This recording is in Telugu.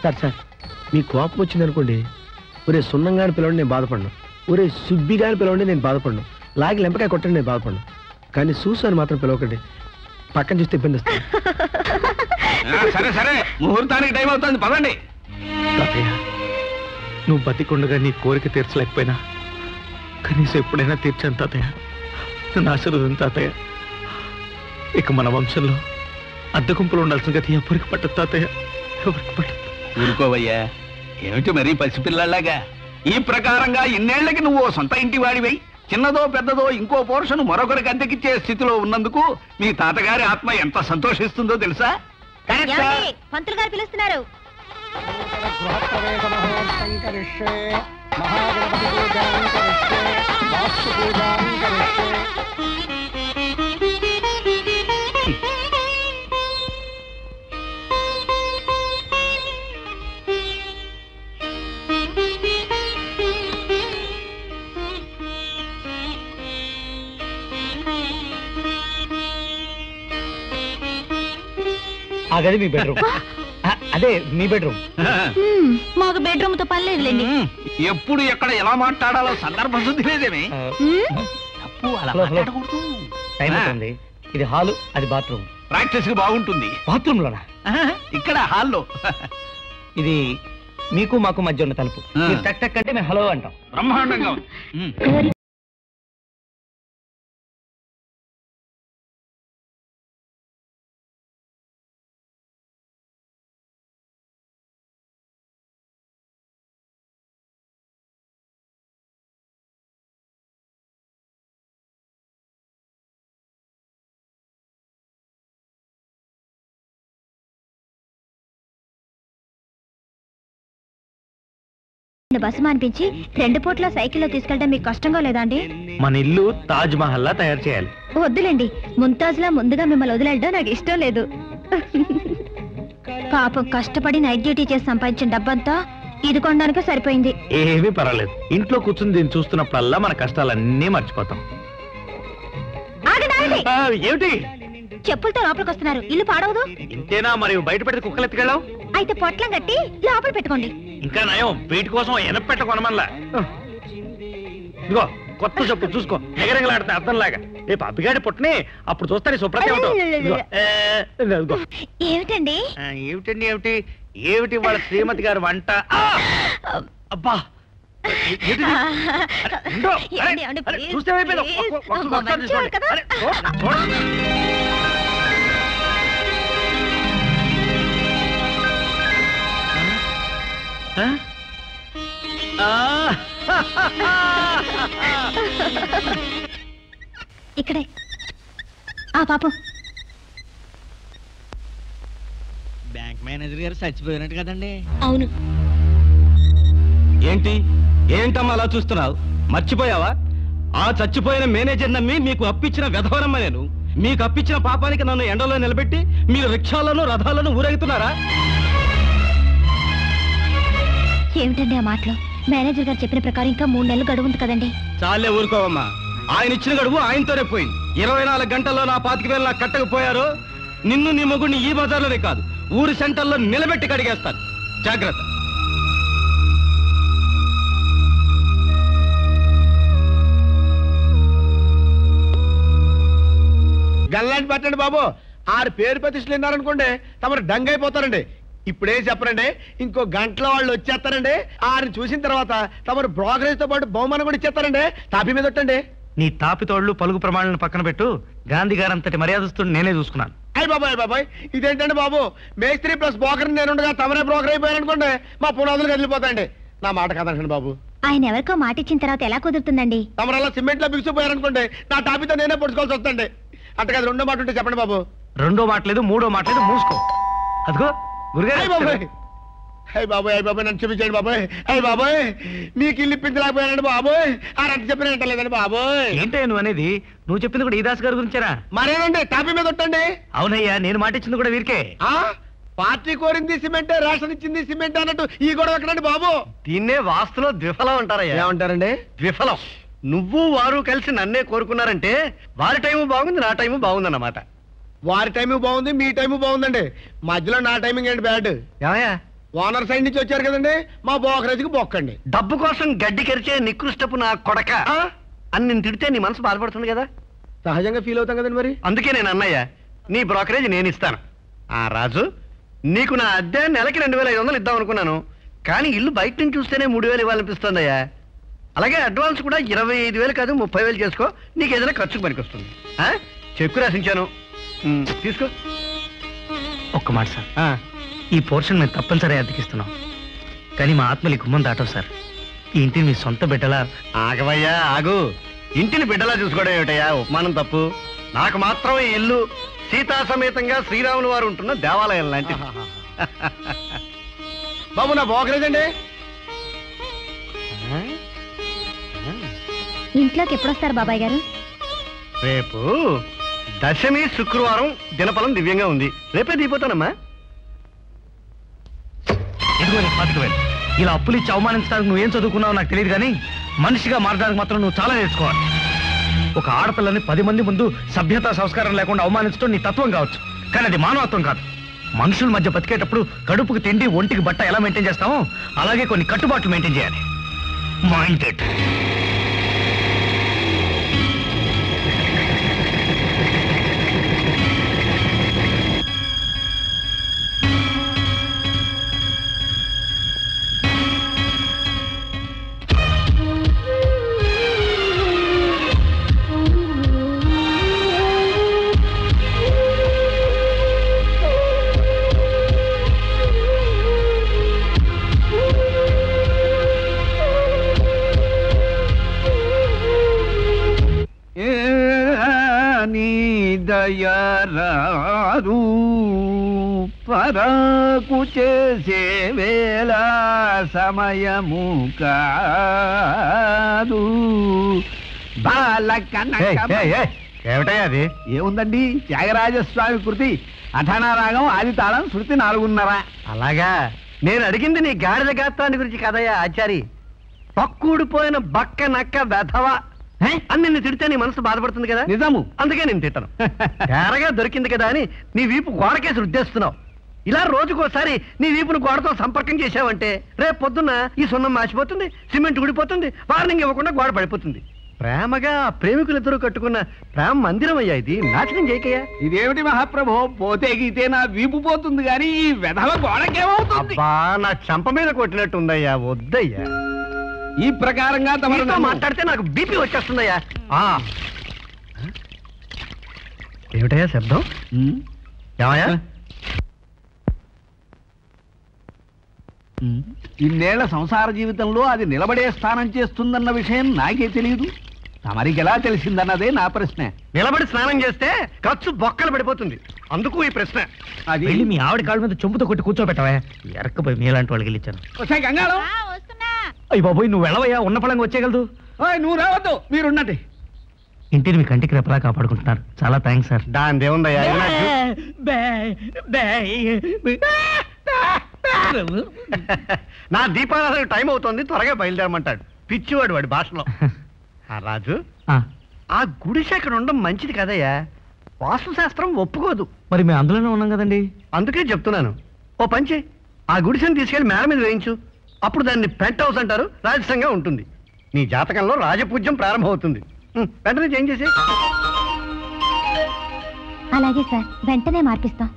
సార్ మీ కోపం వచ్చిందనుకోండి, ఒరే సున్నంగాని పిలవండి నేను బాధపడను, ఒరే సుబ్బిగాని పిలవండి నేను బాధపడను, లాగి లెంపకాయ కొట్టండి నేను బాధపడను, కానీ సూసాను మాత్రం పిలవకండి, పక్కన చూస్తే ఇబ్బంది వస్తుంది. సరే సరే, ముహూర్తానికి టైం అవుతుంది, పదండి. తాతయ్య, నువ్వు బతికుండగా నీ కోరిక తీర్చలేకపోయినా కనీసం ఎప్పుడైనా తీర్చాను తాతయ్య. నన్ను ఆశీర్వదం తాతయ్య. ఇక మన వంశంలో అద్దె గుంపులు ఉండాల్సిన గతి ఎవరికి పట్టదు తాతయ్య, ఎవరికి పట్టదు. ఊరుకోవయ్యా, ఏమిటి మరీ పసిపిల్లలాగా? ఈ ప్రకారంగా ఇన్నేళ్లకి నువ్వు సొంత ఇంటి వాడివై చిన్నదో పెద్దదో ఇంకో పోర్షన్ మరొకరికి అద్దెకిచ్చే స్థితిలో ఉన్నందుకు మీ తాతగారి ఆత్మ ఎంత సంతోషిస్తుందో తెలుసా? పంతులు గారు పిలుస్తున్నారు. ఆ గది మీ బెడ్రూమ్. అదే మీ బెడ్రూమ్. మాకు బెడ్రూమ్ తో పని లేదులేండి. ఎప్పుడు ఎక్కడ ఎలా మాట్లాడాలో సందర్భం శుద్ధి లేదేమి. తప్పు అలా మాట్లాడకూడదు. టైం అవుతుంది. ఇది హాలు, అది బాత్రూమ్. ప్రాక్టీస్ కి బాగుంటుంది. బాత్రూమ్ లోనా? ఇక్కడ హాల్లో. ఇది మీకు మాకు మధ్య ఉన్న తలుపు. టక్ టక్ అంటే మేము హలో అంటాం. బ్రహ్మాండంగా ఉంది. బస్సు మానిపించి 2 పూట్ల సైకిల్లో తీసుకెళ్ళడం మీకు కష్టంగా లేదా అండి? మన ఇల్లు తాజ్ మహల్ లా తయారు చేయాలి. వద్దులేండి, ముంతాజ్లా ముందుగా మిమ్మల్ని వదిలేయడం నాకు ఇష్టం లేదు. పాపం కష్టపడి నైట్ డ్యూటీ చేసి సంపాదించిన డబ్బంతా ఇది కొనడానికి సరిపోయింది. ఏమీ పర్వాలేదు, ఇంట్లో కూర్చుని దీన్ని చూస్తున్నప్పుడల్లా మన కష్టాలన్నీ మర్చిపోతాం. ఏమిటి చెప్పులతో లోపలికి వస్తున్నారు? ఇల్లు పాడవదు. ఇంతేనా? మరి బయట పెడితే కుక్కలు ఎత్తుకెళ్ళావు. అయితే పొట్లం కట్టి లోపల పెట్టుకోండి. ఇంకా నయం, వీటి కోసం ఎనపెట్ట కొనమల్లా. ఇదిగో కొత్త చెప్పు చూసుకో, ఎగరెగలాడితే అర్థంలాగా. ఏ పాపిగాడి పుట్టని అప్పుడు చూస్తాను శుభ్రత. ఏమిటండి ఏమిటండి ఏమిటి ఏమిటి వాళ్ళ శ్రీమతి గారు వంట? అబ్బా చూస్తే ఇక్కడే ఆ పాపం. బ్యాంక్ మేనేజర్ గారు చచ్చిపోయినట్టు కదండి? అవును. ఏంటమ్మా అలా చూస్తున్నావు? మర్చిపోయావా? ఆ చచ్చిపోయిన మేనేజర్ నమ్మి మీకు అప్పిచ్చిన వెధవనమ్మ నేను. మీకు అప్పిచ్చిన పాపానికి నన్ను ఎండలో నిలబెట్టి మీరు రిక్షాలను రథాలను ఊరేగుతున్నారా? ఏమిటండి ఆ మాటలు? మేనేజర్ గారు చెప్పిన ప్రకారం ఇంకా 3 నెలలు గడువు ఉంది కదండి. చాలే ఊరుకోవమ్మా. ఆయన ఇచ్చిన గడువు ఆయనతోనే పోయింది. 24 గంటల్లో నా 25,000 నాకు కట్టకపోయారు, నిన్ను నీ మొగుడిని ఈ బజార్లోనే కాదు ఊరి సెంటర్లో నిలబెట్టి కడిగేస్తాను. జాగ్రత్త. గల్లాంటి పట్టండి బాబు. 6 పేరు ప్రతిష్టలు విన్నారనుకోండి తమరు డంగైపోతారండి. ఇప్పుడేం చెప్పరండి, ఇంకో గంటలో వాళ్ళు వచ్చేస్తారండి. 6 చూసిన తర్వాత తమరు బ్రోకరేజ్ తో పాటు బహుమానం కూడా ఇచ్చేస్తారండి. తాపి మీద ఒట్టండి. నీ తాపితోళ్లు పలుకు ప్రమాణాలను పక్కన పెట్టు. గాంధీ గారంతటి మర్యాదస్తుని నేనే చూసుకున్నాను. అయ్యి బాబాయ్ ఇదేంటండి బాబు? మేస్త్రి ప్లస్ బ్రోకర్ నేనుండగా తమరే బ్రోకర్ అయిపోయారనుకోండి మా పునాదులు కదిలిపోతాయండి. నా మాట కదండి బాబు. ఆయన ఎవరికో మాట ఇచ్చిన తర్వాత ఎలా కుదురుతుందండి? తమరు అలా సిమెంట్ లో బిగిసిపోయారనుకోండి నా టాపితో నేనే పొడుచుకోవాల్సి వస్తుంది. అంటే కదా 2వ మాట ఉంటే చెప్పండి బాబు. 2వ మాట లేదు, 3వ మాట లేదు, మూసుకో. అదిగో గురుగారు. బాబాయ్ నన్ను చూపించండి బాబాయ్. అయ్యి బాబాయ్ మీకు ఇల్లు ఇప్పించలేకపోయానండి బాబోయ్. ఆ రంట చెప్పిన లేదండి బాబోయ్. ఏంటే నువ్వు అనేది? నువ్వు చెప్పింది కూడా ఈ దాస్ గారి గురించారా? మరేనండి టాపీ మీద కొట్టండి. అవునయ్యా, నేను మాట ఇచ్చింది కూడా వీరికే. పార్టీ కోరింది సిమెంటే, రేషన్ ఇచ్చింది సిమెంట్ అన్నట్టు ఈ గొడవ ఎక్కడండి బాబు? దీన్నే వాస్తులో ద్విఫలం అంటారయ్యా. ఏమంటారండి? ద్విఫలం. నువ్వు వారు కలిసి నన్నే కోరుకున్నారంటే వారి టైము బాగుంది, నా టైము బాగుందన్నమాట. వారి టైము బాగుంది, మీ టైము బాగుందండి. మధ్యలో నా టైమింగ్ ఏంటి బ్యాడ్? ఏమయ్యా ఓనర్ సైడ్ నుంచి వచ్చారు కదండి, మా బోకరేజ్కి బొక్కండి. డబ్బు కోసం గడ్డి కరిచే నికృష్టపు నా కొడక అని నేను తిడితే నీ మనసు బాధపడుతుంది కదా. సహజంగా ఫీల్ అవుతాం కదండి మరి. అందుకే నేను అన్నయ్య నీ బ్రోకరేజ్ నేను ఇస్తాను. ఆ రాజు, నీకు నా అద్దె నెలకి 2500 ఇద్దాం అనుకున్నాను, కానీ ఇల్లు బయట నుంచి చూస్తేనే 3000 ఇవ్వాలనిపిస్తుందయ్యా. అలాగే అడ్వాన్స్ కూడా 25,000 కాదు 30,000 చేసుకో, నీకు ఏదైనా ఖర్చుకు పనికొస్తుంది. చెక్కు రాసించాను, తీసుకో. ఒక్క మాట సార్, ఈ పోర్షన్ మేము తప్పనిసరి అద్దెకిస్తున్నాం, కానీ మా ఆత్మలు ఈ గుమ్మం దాటవు సార్. ఈ ఇంటిని మీ సొంత బిడ్డలా. ఆగవయ్యా ఆగు, ఇంటిని బిడ్డలా చూసుకోవడం ఏమిటయ్యా ఉపమానం తప్పు. నాకు మాత్రం ఈ ఇల్లు సీతా సమేతంగా శ్రీరాములు వారు ఉంటున్న దేవాలయం లాంటిది. బాబు నా బోకరేజ్ అండి. ఇంట్లోకి ఎప్పుడొస్తారు బాబాయ్ గారు? రేపు దశమి శుక్రవారం, దినఫలం దివ్యంగా ఉంది. రేపే దిగిపోతానమ్మా. ఇలా అప్పులు ఇచ్చి అవమానించడానికి నువ్వేం చదువుకున్నావో నాకు తెలియదు, కానీ మనిషిగా మారడానికి మాత్రం నువ్వు చాలా నేర్చుకోవాలి. ఒక ఆడపిల్లని 10 మంది ముందు సభ్యత సంస్కారం లేకుండా అవమానించడం నీ తత్వం కావచ్చు, కానీ అది మానవత్వం కాదు. మనుషుల మధ్య బతికేటప్పుడు కడుపుకి తిండి, ఒంటికి బట్ట ఎలా మెయింటైన్ చేస్తామో అలాగే కొన్ని కట్టుబాట్లు మెయింటైన్ చేయాలి. మైండెడ్. దయరారు పరకు చేసే వేళ సమయము కాదు. ఏమిటయ్యా అది? ఏముందండి, త్యాగరాజస్వామి కృతి అఠాణారాగం, ఆది తాళం, శృతి 4:30. అలాగా, నేను అడిగింది నీ గాడిద గాత్రాన్ని గురించి కదయ్యా ఆచారి. పక్కూడిపోయిన బక్క నక్క వెధవా అని నిన్ను తిడితే నీ మనసు బాధపడుతుంది కదా. నిజము, అందుకే నేను తిట్టను. తేరగా దొరికింది కదా అని నీ వీపు గోడకేసి రుద్దేస్తున్నావు. ఇలా రోజుకోసారి నీ వీపును గోడతో సంపర్కం చేసావంటే రేపు పొద్దున్న ఈ సున్నం మాసిపోతుంది, సిమెంట్ ఊడిపోతుంది, వార్నింగ్ ఇవ్వకుండా గోడ పడిపోతుంది. ప్రేమగా ప్రేమికులిద్దరూ కట్టుకున్న ప్రేమ మందిరం అయ్యా ఇది, నాశనం చేయకయ్యా. ఇదేమిటి మహాప్రభు, పోతే గీతే నా వీపు పోతుంది కానీ ఈ వెధవ గోడకేమవుతుంది? అబ్బా, నా చంప మీద కొట్టినట్టుందయ్యా, వద్దయ్యా. ఈ ప్రకారంగా తమతో మాట్లాడితే నాకు బీపీ వచ్చేస్తుందయ్యా. ఏమిటయ్యా శబ్దం? ఏమయ్యా? ఇన్నేళ్ల సంసార జీవితంలో అది నిలబడే స్థానం చేస్తుందన్న విషయం నాకే తెలియదు, తమరికి ఎలా తెలిసిందన్నదే నా ప్రశ్న. నిలబడి స్నానం చేస్తే ఖర్చు బొక్కలు పడిపోతుంది, అందుకు ఈ ప్రశ్న. అది వెళ్ళి మీ ఆవిడ కాళ్ళ మీద చెంపుతో కొట్టి కూర్చోబెట్టవా, ఎరక్కపోయి మీలాంటి వాళ్ళకి వెళ్ళిచ్చాను. గంగాళం, అయ్యి బాబోయ్, నువ్వు వెళ్ళవయ్యా, ఉన్న పళంగా వచ్చేయగలదు. నువ్వు రావద్దు, మీరున్నది. ఇంటిని మీ కంటికి రెప్పలా కాపాడుకుంటున్నారు, చాలా థ్యాంక్స్ సార్. దాని దేవుందయ్యా. నా దీపారాధన టైం అవుతోంది, త్వరగా బయలుదేరమంటాడు పిచ్చివాడు వాడి భాషలో. రాజు, ఆ గుడిసె అక్కడ ఉండడం మంచిది కదయ్యా, వాస్తు శాస్త్రం ఒప్పుకోదు. మరి మేము అందులోనే ఉన్నాం కదండి. అందుకే చెప్తున్నాను, ఓ పంచి ఆ గుడిసెని తీసుకెళ్లి మేడ మీద వేయించు, అప్పుడు దాన్ని పెంట్ హౌస్ అంటారు, రాజసంగా ఉంటుంది. నీ జాతకంలో రాజపూజ్యం ప్రారంభం అవుతుంది. వెంటనే చేంజ్ చేసి. అలాగే సార్, వెంటనే మార్పిస్తాం.